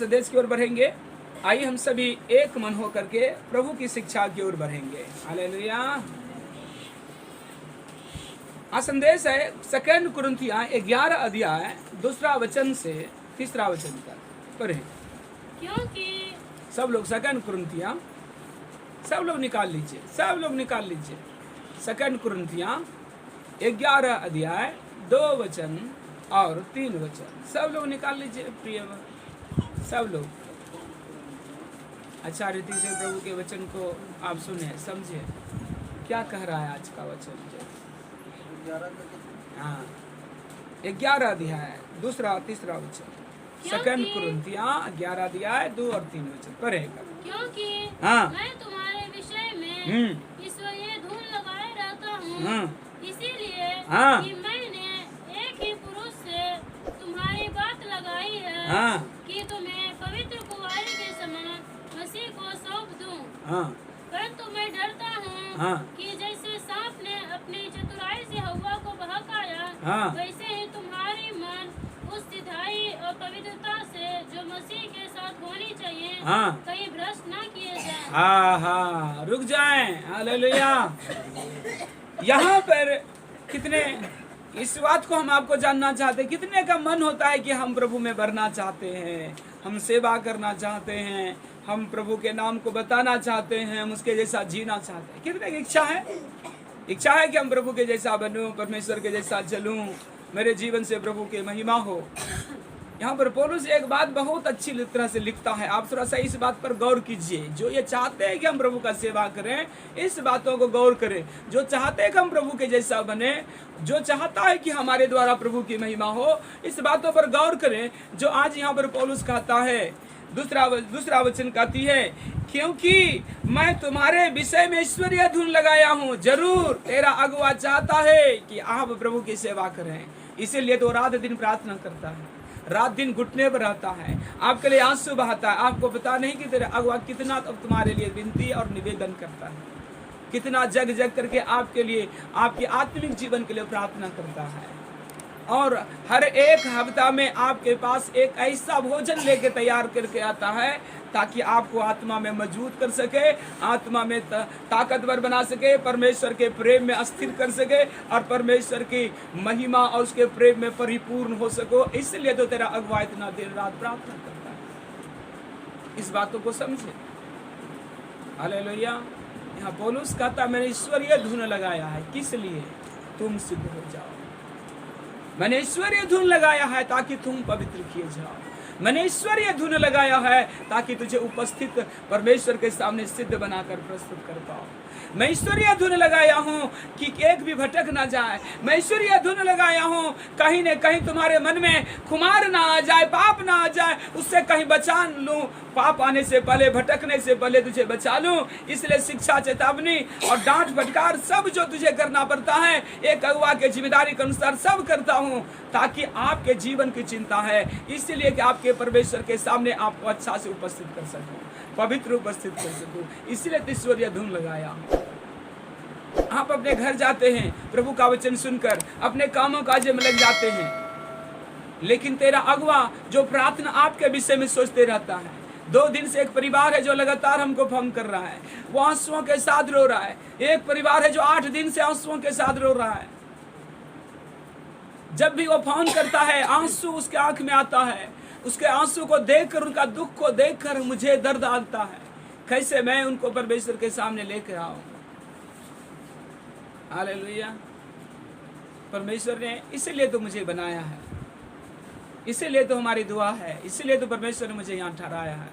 संदेश की ओर बढ़ेंगे। आइए हम सभी एक मन हो करके प्रभु की शिक्षा की ओर बढ़ेंगे। हालेलुया। आज संदेश है 2 कुरिन्थियां 11 अध्याय 2 वचन से 3 वचन तक पढ़ें। क्योंकि सब लोग 2 कुरिन्थियां सब लोग निकाल लीजिए, 2 कुरिन्थियां 11 अध्याय 2 वचन और 3 वचन सब लोग निकाल लीजिए। प्रिय सब लोग अच्छा रीति से प्रभु के वचन को आप सुने, समझे क्या कह रहा है आज का वचन। हाँ, 11 अध्याय 2-3 वचन, 2 कुरिन्थियां 11 अध्याय 2 और 3 वचन पढ़ेगा। क्योंकि हाँ। मैं तुम्हारे विषय में ईश्वरीय धूल लगाए रहता हूँ, इसीलिए कि मैंने एक ही पुरुष से तुम्हारी बात लगाई है कि तुम्हें पवित्र कुंवारी के समय मसीह को सौंप दूं। परंतु मैं डरता हूँ कि जैसे सांप ने अपनी चतुराई से हव्वा को बहकाया, वैसे ही तुम्हारी मन उस सिधाई और पवित्रता से जो मसीह के साथ होनी चाहिए कहीं भ्रष्ट ना किए जाएं। रुक जाएं। हालेलुया। यहाँ पर कितने इस बात को हम आपको जानना चाहते हैं, कितने का मन होता है कि हम प्रभु में बढ़ना चाहते हैं, हम सेवा करना चाहते हैं, हम प्रभु के नाम को बताना चाहते हैं, हम उसके जैसा जीना चाहते हैं। कितने की इच्छा है कि हम प्रभु के जैसा बनूं, परमेश्वर के जैसा चलूं, मेरे जीवन से प्रभु की महिमा हो। यहाँ पर पौलुस एक बात बहुत अच्छी तरह से लिखता है, आप थोड़ा सा इस बात पर गौर कीजिए। जो ये चाहते हैं कि हम प्रभु का सेवा करें, इस बातों को गौर करें। जो चाहते हैं कि हम प्रभु के जैसा बने, जो चाहता है कि हमारे द्वारा प्रभु की महिमा हो, इस बातों पर गौर करें। जो आज यहाँ पर पौलुस कहता है, दूसरा वचन कहती है, क्योंकि मैं तुम्हारे विषय में ईश्वरीय धुन लगाया हूँ। जरूर तेरा अगुआ चाहता है कि आप प्रभु की सेवा करें, इसीलिए तो रात दिन प्रार्थना करता है, रात दिन घुटने पर रहता है, आपके लिए आंसू बहाता है। आपको पता नहीं कि तेरा अगुआ कितना अब तुम्हारे लिए विनती और निवेदन करता है, कितना जग जग करके आपके लिए, आपके आत्मिक जीवन के लिए प्रार्थना करता है। और हर एक हफ्ता में आपके पास एक ऐसा भोजन लेके तैयार करके आता है ताकि आपको आत्मा में मजबूत कर सके, आत्मा में ताकतवर बना सके, परमेश्वर के प्रेम में अस्थिर कर सके और परमेश्वर की महिमा और उसके प्रेम में परिपूर्ण हो सको। इसलिए तो तेरा अगुआ इतना दिन रात प्रार्थना करता है। इस बातों को समझे। हालेलुया। यहाँ पौलुस कहता, मैंने ईश्वरीय धुन लगाया है, किस लिए? तुम सिद्ध हो जाओ। मैंने ईश्वरीय धुन लगाया है ताकि तुम पवित्र किए जाओ। मैंने ईश्वरीय धुन लगाया है ताकि तुझे उपस्थित परमेश्वर के सामने सिद्ध बनाकर प्रस्तुत कर पाओ। मैं ईश्वरीय धुन लगाया हूँ कि एक भी भटक ना जाए। मैं ईश्वरीय धुन लगाया हूँ कहीं न कहीं तुम्हारे मन में खुमार ना आ जाए, पाप ना आ जाए, उससे कहीं बचा लूँ। पाप आने से पहले, भटकने से पहले तुझे बचा लूँ। इसलिए शिक्षा, चेतावनी और डांट फटकार सब जो तुझे करना पड़ता है, एक अगुआ के जिम्मेदारी के अनुसार सब करता हूँ, ताकि आपके जीवन की चिंता है, इसलिए कि आपके परमेश्वर के सामने आपको अच्छा से उपस्थित कर सकूं, पवित्र उपस्थित कर सकूं। इसलिए ईश्वरीय धुन लगाया। आप अपने घर जाते हैं, प्रभु का वचन सुनकर अपने कामों काजे में लग जाते हैं, लेकिन तेरा अगुआ जो प्रार्थना आपके विषय में सोचते रहता है। 2 दिन से एक परिवार है जो लगातार हमको फोन कर रहा है, वो आंसुओं के साथ रो रहा है। एक परिवार है जो 8 दिन से आंसुओं के साथ रो रहा है। जब भी वो फोन करता है, आंसू उसके आंख में आता है। उसके आंसू को देखकर, उनका दुख को देखकर मुझे दर्द आता है। कैसे मैं उनको परमेश्वर के सामने लेकर आऊं। हालेलुया। परमेश्वर ने इसीलिए तो मुझे बनाया है, इसीलिए तो हमारी दुआ है, इसीलिए तो परमेश्वर ने मुझे यहाँ ठहराया है,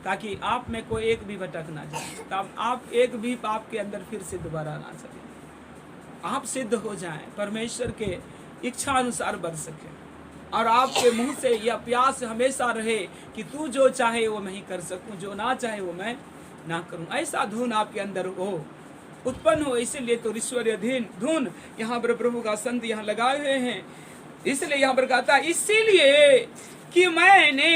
ताकि आप में कोई एक भी भटक ना जाए, तब आप एक भी पाप के अंदर फिर से दोबारा ना सके। आप सिद्ध हो जाएं, परमेश्वर के इच्छा अनुसार बढ़ सके, और आपके मुंह से यह प्यास हमेशा रहे कि तू जो चाहे वो मैं ही कर सकूं, जो ना चाहे वो मैं ना करूं। ऐसा धुन आपके अंदर हो, उत्पन्न हो। इसीलिए तो ईश्वरीय धुन यहाँ पर प्रभु का संत यहाँ लगाए हुए हैं। इसलिए यहाँ पर कहता है, इसीलिए कि मैंने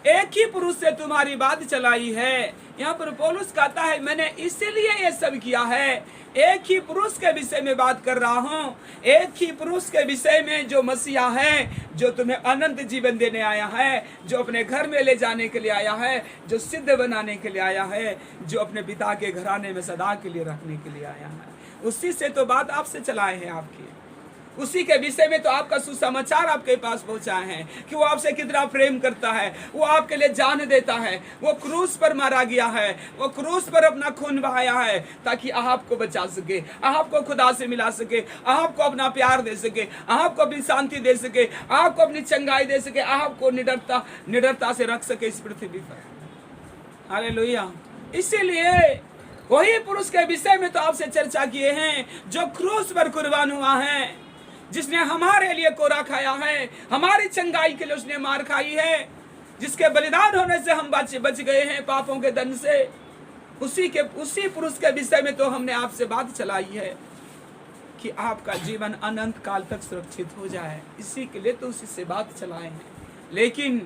एक ही पुरुष से तुम्हारी बात चलाई है यहाँ पर पौलुस कहता है मैंने इसीलिए ये सब किया है, एक ही पुरुष के विषय में बात कर रहा हूँ, एक ही पुरुष के विषय में जो मसीहा है, जो तुम्हें अनंत जीवन देने आया है, जो अपने घर में ले जाने के लिए आया है, जो सिद्ध बनाने के लिए आया है, जो अपने पिता के घराने में सदा के लिए रखने के लिए आया है, उसी से तो बात आपसे चलाए हैं, आपकी उसी के विषय में तो आपका सुसमाचार आपके पास पहुंचाए हैं कि वो आपसे कितना प्रेम करता है, वो आपके लिए जान देता है, वो क्रूस पर मारा गया है, वो क्रूस पर अपना खून बहाया है ताकि आपको बचा सके, आपको खुदा से मिला सके, आपको अपना प्यार दे सके, आपको अपनी शांति दे सके, आपको अपनी चंगाई दे सके, आपको निडरता से रख सके इस पृथ्वी पर। हालेलुया। इसीलिए वही पुरुष के विषय में तो आपसे चर्चा किए हैं जो क्रूस पर कुर्बान हुआ है, जिसने हमारे लिए कोरा खाया है, हमारी चंगाई के लिए उसने मार खाई है, जिसके बलिदान होने से हम बच गए हैं पापों के दंड से। उसी पुरुष के विषय में तो हमने आपसे बात चलाई है कि आपका जीवन अनंत काल तक सुरक्षित हो जाए, इसी के लिए तो उसी से बात चलाए हैं। लेकिन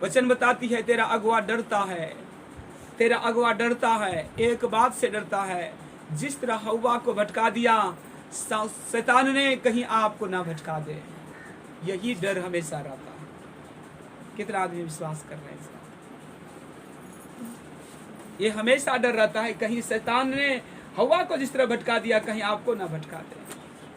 वचन बताती है तेरा अगुआ डरता है, तेरा अगुआ डरता है, एक बात से डरता है, जिस तरह हव्वा को भटका दिया शैतान ने कहीं आपको ना भटका दे, यही डर हमेशा रहता है। कितना आदमी विश्वास कर रहे हैं इसका? ये हमेशा डर रहता है कहीं शैतान ने हव्वा को जिस तरह भटका दिया कहीं आपको ना भटका दे,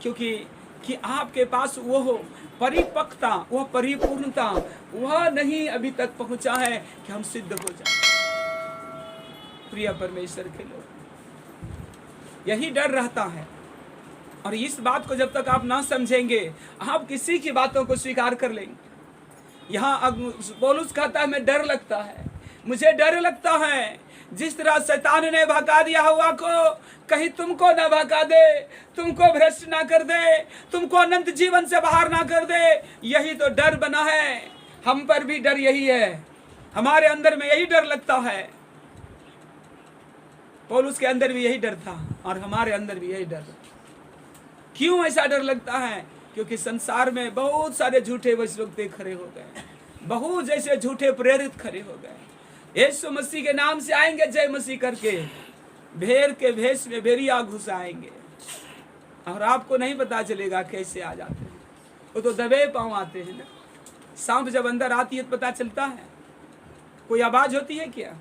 क्योंकि आपके पास वो परिपक्वता, वह परिपूर्णता वह नहीं अभी तक पहुंचा है कि हम सिद्ध हो जाए। प्रिय परमेश्वर के लोग, यही डर रहता है। और इस बात को जब तक आप ना समझेंगे, आप किसी की बातों को स्वीकार कर लेंगे। यहाँ पौलुस कहता है मैं डर लगता है, मुझे डर लगता है, जिस तरह शैतान ने भगा दिया हव्वा को, कहीं तुमको ना भगा दे, तुमको भ्रष्ट ना कर दे, तुमको अनंत जीवन से बाहर ना कर दे। यही तो डर बना है, हम पर भी डर यही है, हमारे अंदर में यही डर लगता है। पौलुस के अंदर भी यही डर था और हमारे अंदर भी यही डर। क्यों ऐसा डर लगता है? क्योंकि संसार में बहुत सारे झूठे वचनवक्ता खड़े हो गए, बहुत जैसे झूठे प्रेरित खड़े हो गए। यीशु मसीह के नाम से आएंगे जय मसीह करके, भेड़ के भेष में भेड़िया घुस आएंगे और आपको नहीं पता चलेगा कैसे आ जाते हैं। वो तो दबे पांव आते हैं ना। सांप जब अंदर आती है तो पता चलता है, कोई आवाज होती है क्या?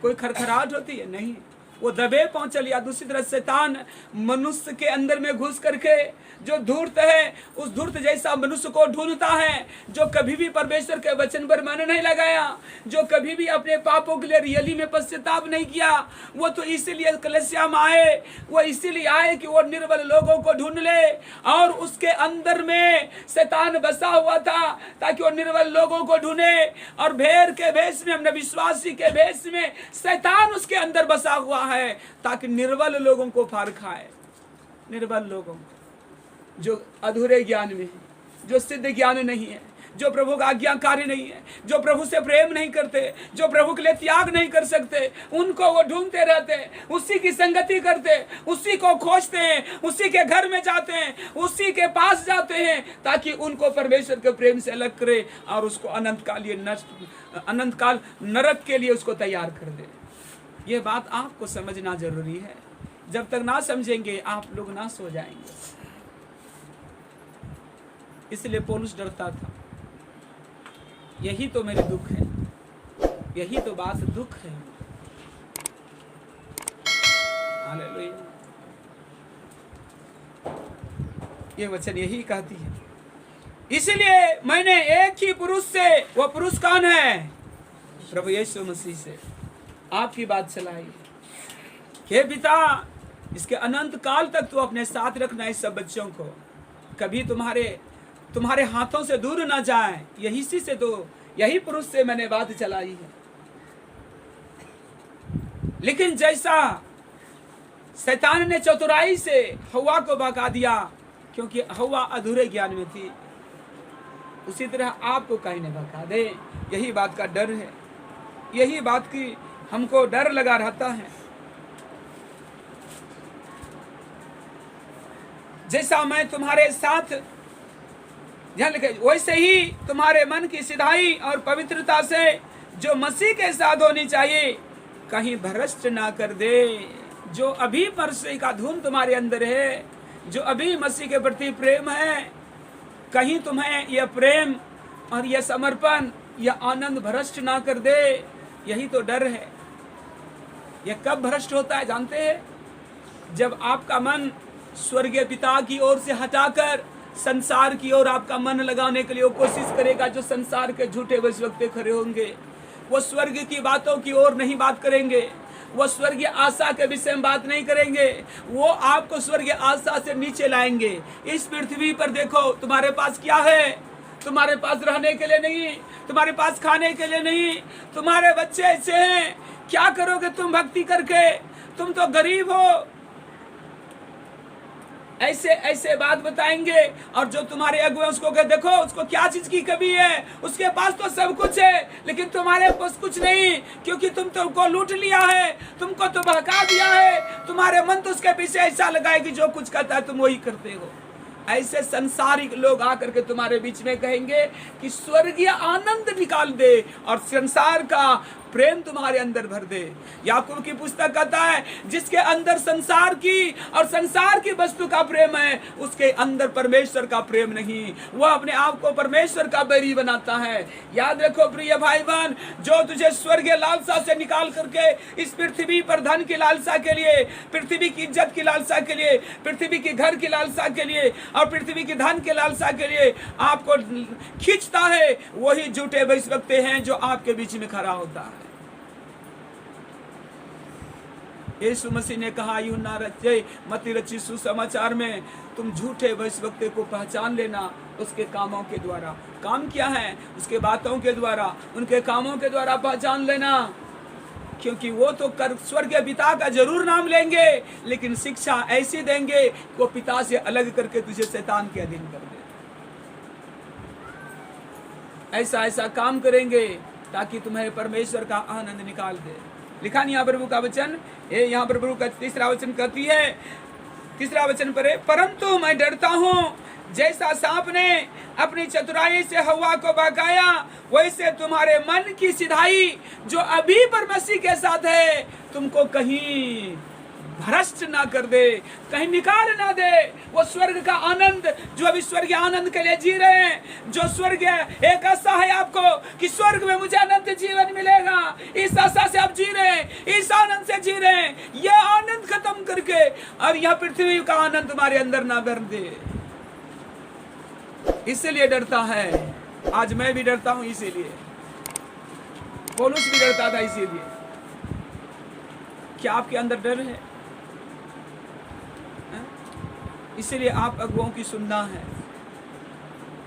कोई खरखराहट होती है? नहीं, वो दबे पांव चल। या दूसरी तरह शैतान मनुष्य के अंदर में घुस करके जो धूर्त है, उस धूर्त जैसा मनुष्य को ढूंढता है, जो कभी भी परमेश्वर के वचन पर मन नहीं लगाया, जो कभी भी अपने पापों के लिए रियली में पश्चाताप नहीं किया। वो तो इसीलिए कलीसिया में आए, वो इसीलिए आए कि वो निर्बल लोगों को ढूंढ ले, और उसके अंदर में शैतान बसा हुआ था ताकि वो निर्बल लोगों को ढूंढे। और भेड़ के भेष में, हमने विश्वासी के भेष में शैतान उसके अंदर बसा हुआ है ताकि निर्बल लोगों को फाड़ खाए। निर्बल लोगों को जो अधूरे ज्ञान में है, जो सिद्ध ज्ञान नहीं है, जो प्रभु का आज्ञाकारी नहीं है, जो प्रभु से प्रेम नहीं करते, जो प्रभु के लिए त्याग नहीं कर सकते, उनको वो ढूंढते रहते, उसी की संगति करते, उसी को खोजते हैं, उसी के घर में जाते हैं, उसी के पास जाते हैं ताकि उनको परमेश्वर के प्रेम से अलग करे और उसको अनंत काल नरक के लिए उसको तैयार कर दे। ये बात आपको समझना जरूरी है। जब तक ना समझेंगे आप लोग नाश हो जाएंगे। इसलिए पौलुस डरता था। यही तो मेरे दुख है, यही तो बात दुख है। हालेलुया। ये वचन यही कहती है। इसलिए मैंने एक ही पुरुष से, वो पुरुष कौन है? प्रभु यीशु मसीह से आपकी बात चलाई। हे पिता, इसके अनंत काल तक तो अपने साथ रखना इस सब बच्चों को, कभी तुम्हारे हाथों से दूर ना जाए। यही पुरुष से मैंने बात चलाई है। लेकिन जैसा शैतान ने चतुराई से हव्वा को भगा दिया, क्योंकि हव्वा अधूरे ज्ञान में थी, उसी तरह आपको कहीं न भगा दे। यही बात का डर है, यही बात की हमको डर लगा रहता है। जैसा मैं तुम्हारे साथ ध्यान रखे, वैसे ही तुम्हारे मन की सिधाई और पवित्रता से जो मसीह के साथ होनी चाहिए कहीं भ्रष्ट ना कर दे। जो अभी मसीह का धूम तुम्हारे अंदर है, जो अभी मसीह के प्रति प्रेम है, कहीं तुम्हें यह प्रेम और यह समर्पण, यह आनंद भ्रष्ट ना कर दे। यही तो डर है। यह कब भ्रष्ट होता है जानते हैं? जब आपका मन स्वर्गीय पिता की ओर से हटाकर संसार की ओर आपका मन लगाने के लिए वो कोशिश करेगा। जो संसार के झूठे वक्ते खड़े होंगे, वो स्वर्ग की बातों की ओर नहीं बात करेंगे, वो स्वर्गीय आशा के विषय में बात नहीं करेंगे, वो आपको स्वर्गीय आशा से नीचे लाएंगे। इस पृथ्वी पर देखो तुम्हारे पास क्या है? तुम्हारे पास रहने के लिए नहीं, तुम्हारे पास खाने के लिए नहीं, तुम्हारे बच्चे ऐसे हैं। क्या करोगे तुम भक्ति करके? तुम तो गरीब हो। ऐसे ऐसे बात बताएंगे। और जो तुम्हारे अगुए उसको कहे देखो उसको क्या चीज की कमी है, उसके पास तो सब कुछ है लेकिन तुम्हारे पास कुछ नहीं, क्योंकि तुमको लूट लिया है, तुमको तो बहका दिया है। तुम्हारे मन तो उसके पीछे ऐसा लगा है कि जो कुछ कहता है तुम वही करते हो। ऐसे संसारिक लोग आकर के तुम्हारे बीच में कहेंगे कि स्वर्गीय आनंद निकाल दे और संसार का प्रेम तुम्हारे अंदर भर दे। याकूब की पुस्तक कहता है जिसके अंदर संसार की और संसार की वस्तु का प्रेम है, उसके अंदर परमेश्वर का प्रेम नहीं। वह अपने आप को परमेश्वर का बैरी बनाता है। याद रखो प्रिय भाई बहन, जो तुझे स्वर्गीय लालसा से निकाल करके इस पृथ्वी पर धन की लालसा के लिए, पृथ्वी की इज्जत की लालसा के लिए, पृथ्वी के घर की लालसा के लिए और पृथ्वी की धन के लालसा के लिए आपको खींचता है, वही झूठे वक्ते हैं जो आपके बीच में खड़ा होता है। यीशु मसीह ने कहा यूहन्ना मत्ती रचित सुसमाचार में, तुम झूठे भविष्यवक्ता को पहचान लेना उसके कामों के द्वारा। काम क्या है? उसके बातों के द्वारा, उनके कामों के द्वारा पहचान लेना। क्योंकि वो तो कर स्वर्गीय पिता का जरूर नाम लेंगे, लेकिन शिक्षा ऐसी देंगे कि वो पिता से अलग करके तुझे शैतान के अधीन कर दे। ऐसा ऐसा काम करेंगे ताकि तुम्हें परमेश्वर का आनंद निकाल दे। लिखा नहीं यहाँ प्रभु का वचन, यहाँ पर प्रभु का तीसरा वचन कहती है, तीसरा वचन पर है, परंतु मैं डरता हूँ जैसा सांप ने अपनी चतुराई से हवा को बहकाया, वैसे तुम्हारे मन की सिधाई जो अभी पर मसीह के साथ है तुमको कहीं भ्रष्ट ना कर दे, कहीं निकाल ना दे। वो स्वर्ग का आनंद जो अभी स्वर्गीय आनंद के लिए जी रहे हैं, जो स्वर्गीय एक आशा है आपको कि स्वर्ग में मुझे अनंत जीवन मिलेगा, इस आशा से आप जी रहे हैं, इस आनंद से जी रहे हैं। यह आनंद खत्म करके अब यह पृथ्वी का आनंद तुम्हारे अंदर ना भर दे। इसलिए डरता है। आज मैं भी डरता हूं, इसीलिए पौलुस भी डरता था। इसीलिए क्या आपके अंदर डर है? इसलिए आप अगुओं की सुनना है।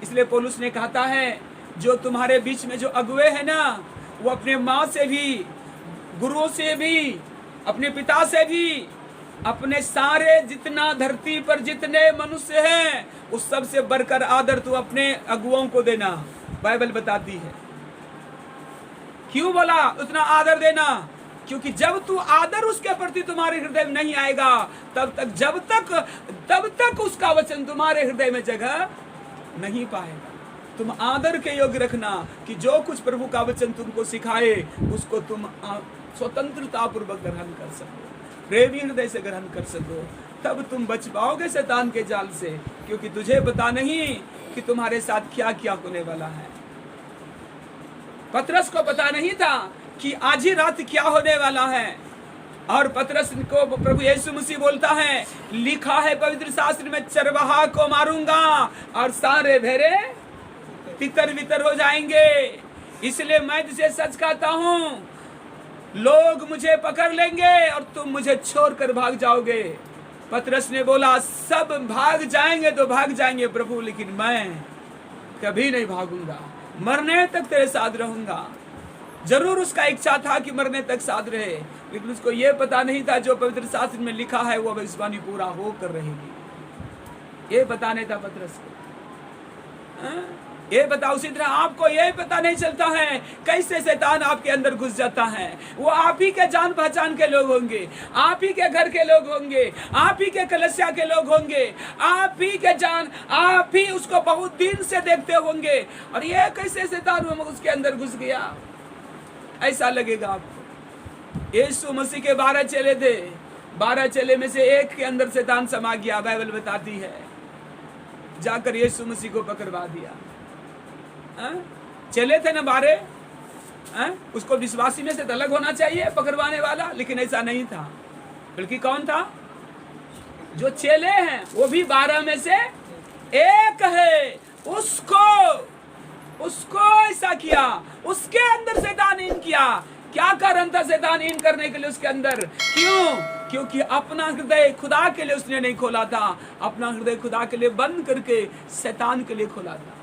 इसलिए पौलुस ने कहता है जो तुम्हारे बीच में जो अगुए हैं ना, वो अपने माँ से भी, गुरुओं से भी, अपने पिता से भी, अपने सारे जितना धरती पर जितने मनुष्य हैं उस सब से बढ़कर आदर तू अपने अगुओं को देना। बाइबल बताती है। क्यों बोला उतना आदर देना? क्योंकि जब तू आदर उसके प्रति तुम्हारे हृदय में नहीं आएगा तब तक उसका वचन तुम्हारे हृदय में जगह नहीं पाएगा। तुम आदर के योग्य रखना कि जो कुछ प्रभु का वचन तुमको सिखाए उसको तुम स्वतंत्रता पूर्वक ग्रहण कर सको, प्रेमी हृदय से ग्रहण कर सको। तब तुम बच पाओगे शैतान के जाल से, क्योंकि तुझे पता नहीं कि तुम्हारे साथ क्या क्या होने वाला है। पतरस को पता नहीं था कि आज ही रात क्या होने वाला है। और पतरस को प्रभु यीशु मसीह बोलता है, लिखा है पवित्र शास्त्र में, चरवाहा को मारूंगा और सारे भेड़े तितर बितर हो जाएंगे। इसलिए मैं तुझे सच कहता हूं, लोग मुझे पकड़ लेंगे और तुम मुझे छोड़कर भाग जाओगे। पतरस ने बोला, सब भाग जाएंगे तो भाग जाएंगे प्रभु, लेकिन मैं कभी नहीं भागूंगा, मरने तक तेरे साथ रहूंगा। जरूर उसका इच्छा था कि मरने तक साथ रहे, लेकिन उसको यह पता नहीं था जो पवित्र शास्त्र में लिखा है वो भविष्यवाणी पूरा होकर रहेगी। ये पता नहीं था पतरस को। ये पता, उसी तरह आपको ये पता नहीं चलता है कैसे शैतान आपके अंदर घुस जाता है। वो आप ही के जान पहचान के लोग होंगे, आप ही के घर के लोग होंगे, आप ही के कलसिया के लोग होंगे, आप ही के जान, आप ही उसको बहुत दिन से देखते होंगे। और ये कैसे शैतान उसके अंदर घुस गया? ऐसा लगेगा आपको। यीशु मसीह के 12 चेले थे, 12 चेले में से एक के अंदर शैतान समा गया, बाइबल बताती है, जाकर यीशु मसीह को पकड़वा दिया। चेले थे ना 12, उसको विश्वासी में से अलग होना चाहिए पकड़वाने वाला, लेकिन ऐसा नहीं था। बल्कि कौन था? जो चेले हैं वो भी 12 में से एक है, उसको ऐसा किया, उसके अंदर शैतान इन किया। क्या कारण था शैतान इन करने के लिए उसके अंदर? क्यों? क्योंकि अपना हृदय खुदा के लिए उसने नहीं खोला था, अपना हृदय खुदा के लिए बंद करके शैतान के लिए खोला था।